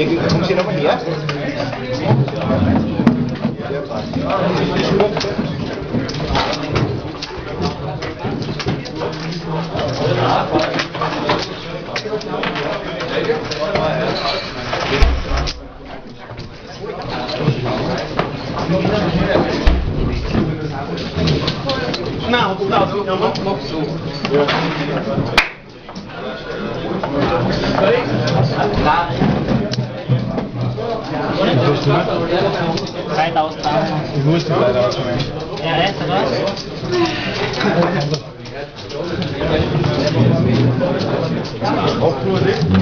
Fungsi apa dia? Não, não. Ich musste leider ausschneiden. Ja, echt, was?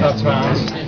Ja, 2-1.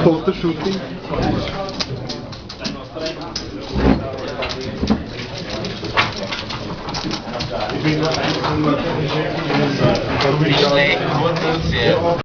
Fotoshooting. Nicht schlecht, gut und sehr.